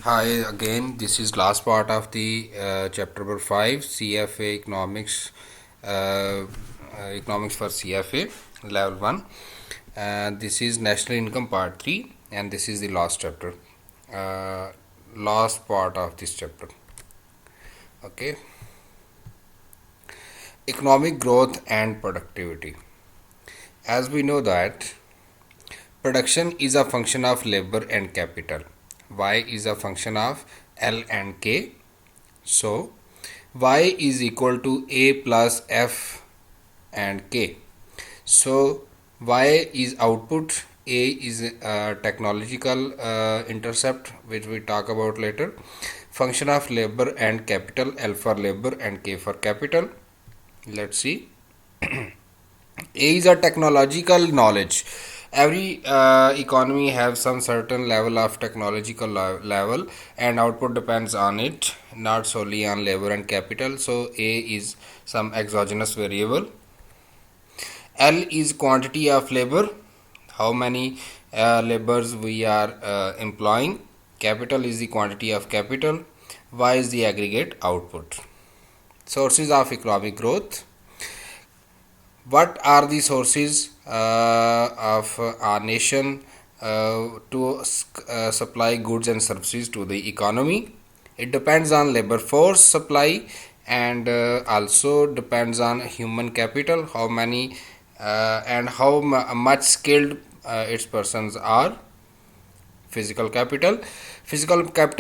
Hi again. This is last part of the chapter number 5, CFA Economics, Economics for CFA level 1. And this is National Income part 3, and this is the last chapter, last part of this chapter. Okay. Economic growth and productivity. As we know that production is a function of labor and capital. Y is a function of L and K. So, Y is equal to A plus F and K. So, Y is output, A is technological intercept, which we talk about later. Function of labor and capital, L for labor and K for capital. Let's see. A is a technological knowledge. Every economy have some certain level of technological level, and output depends on it, not solely on labor and capital. So A is some exogenous variable. L is quantity of labor, how many laborers we are employing. Capital is the quantity of capital. Y is the aggregate output. Sources of economic growth. What are the sources of our nation to supply goods and services to the economy? It depends on labor force supply, and also depends on human capital, how many and how much skilled its persons are. Physical capital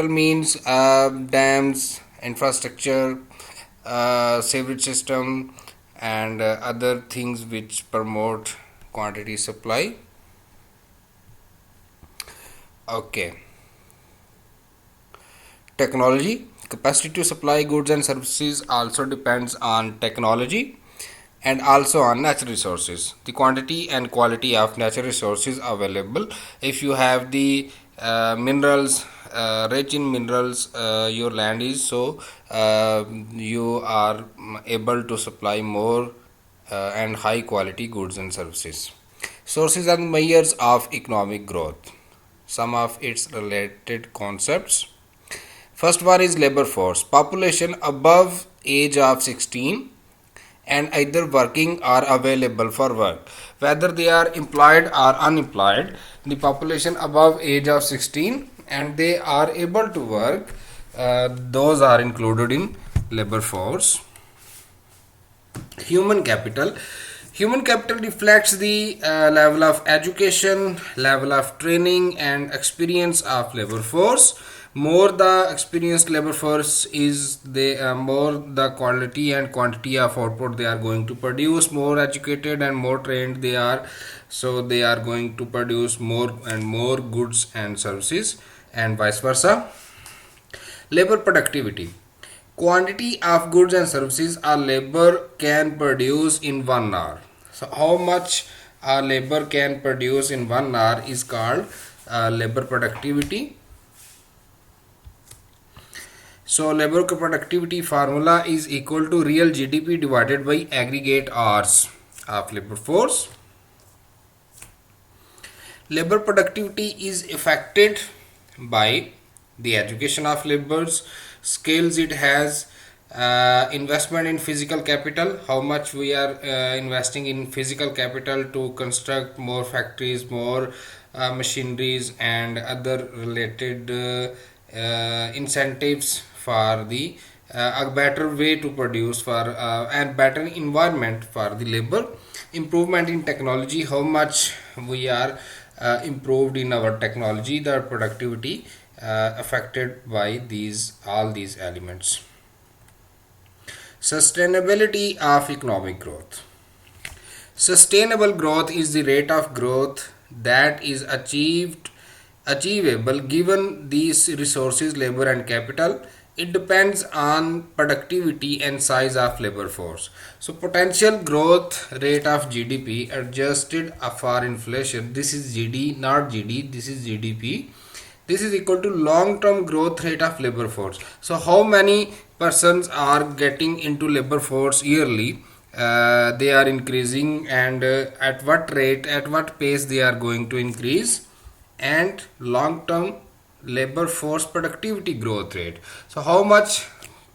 means dams, infrastructure, sewage system, and other things which promote quantity supply. Okay. Technology, capacity to supply goods and services also depends on technology and also on natural resources, the quantity and quality of natural resources available. If you have the minerals, rich in minerals, your land is, so you are able to supply more and high quality goods and services. Sources and measures of economic growth, some of its related concepts. First one is labor force, population above age of 16 and either working or available for work, whether they are employed or unemployed. The population above age of 16 and they are able to work, those are included in labor force. Human capital reflects the level of education, level of training and experience of labor force. More the experienced labor force is, the more the quality and quantity of output they are going to produce. More educated and more trained they are, so they are going to produce more and more goods and services, and vice versa. Labor productivity, quantity of goods and services a labor can produce in 1 hour. So how much a labor can produce in 1 hour is called labor productivity. So labor productivity formula is equal to real GDP divided by aggregate hours of labor force. Labor productivity is affected by the education of laborers, skills it has, investment in physical capital, how much we are investing in physical capital to construct more factories, more machineries and other related incentives for the a better way to produce for and better environment for the labor. Improvement in technology, how much we are improved in our technology, the productivity affected by all these elements. Sustainability of economic growth. Sustainable growth is the rate of growth that is achievable given these resources, labor and capital. It depends on productivity and size of labor force. So potential growth rate of GDP adjusted for inflation, this is GD not GD, this is GDP. This is equal to long term growth rate of labor force. So how many persons are getting into labor force yearly, they are increasing, and at what rate, at what pace they are going to increase, and long term labor force productivity growth rate. So how much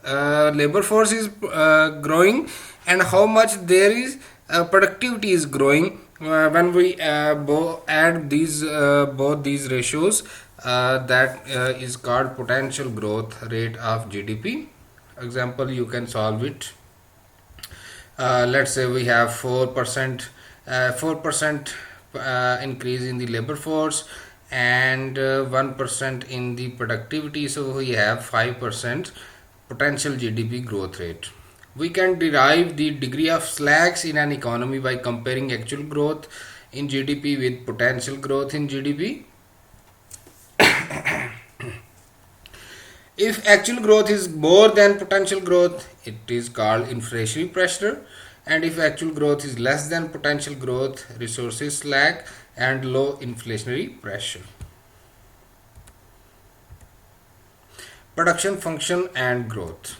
labor force is growing and how much there is productivity is growing when we add these both these ratios, that is called potential growth rate of GDP. Example, you can solve it. Let's say we have 4% increase in the labor force and 1% in the productivity, so we have 5% potential GDP growth rate. We can derive the degree of slacks in an economy by comparing actual growth in GDP with potential growth in GDP. If actual growth is more than potential growth, it is called inflationary pressure, and if actual growth is less than potential growth, resources slack and low inflationary pressure. Production function and growth.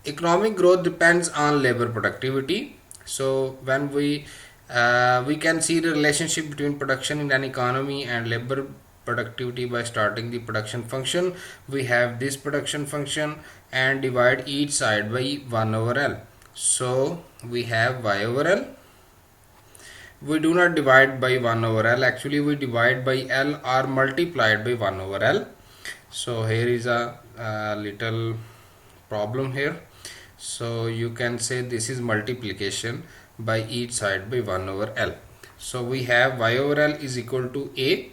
Economic growth depends on labor productivity. So when we can see the relationship between production in an economy and labor productivity by starting the production function. We have this production function and divide each side by 1 over L. So we have y over L. We do not divide by 1 over L, actually we divide by L or multiplied by 1 over L. So here is a little problem here. So you can say this is multiplication by each side by 1 over L. So we have y over L is equal to A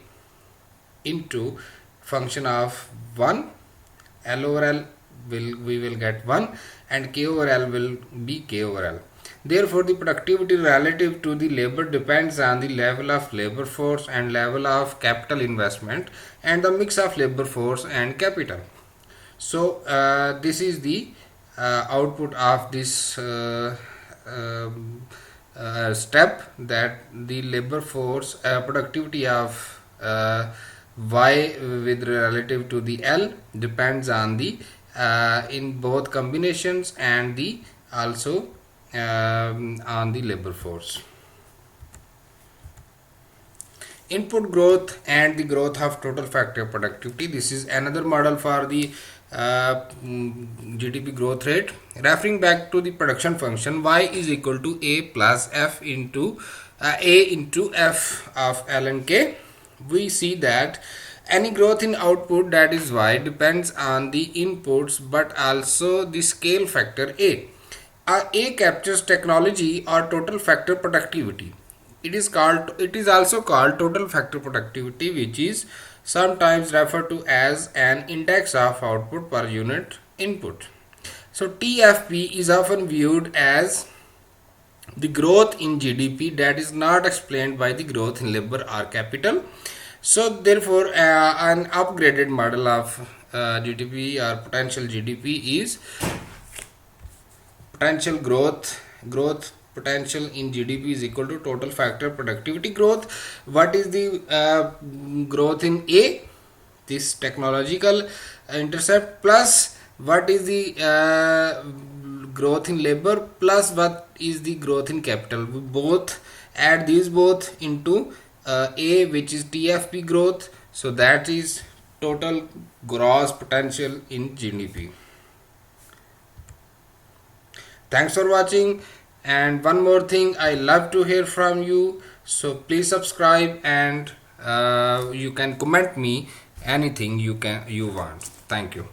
into function of 1, L over L we will get 1 and K over L will be K over L. Therefore, the productivity relative to the labor depends on the level of labor force and level of capital investment and the mix of labor force and capital. So this is the output of this step, that the labor force productivity of Y with relative to the L depends on the in both combinations and the also on the labor force. Input growth and the growth of total factor productivity. This is another model for the GDP growth rate. Referring back to the production function, y is equal to a plus f into a into f of L and K. We see that any growth in output, that is y, depends on the inputs but also the scale factor a. A captures technology or total factor productivity. It is also called total factor productivity, which is sometimes referred to as an index of output per unit input. So TFP is often viewed as the growth in GDP that is not explained by the growth in labor or capital. So therefore an upgraded model of GDP or potential GDP is potential growth potential in GDP is equal to total factor productivity growth. What is the growth in A, this technological intercept, plus what is the growth in labor, plus what is the growth in capital. We both add these both into A, which is TFP growth. So that is total gross potential in GDP. Thanks for watching. And one more thing, I love to hear from you, so please subscribe and you can comment me anything you want. Thank you.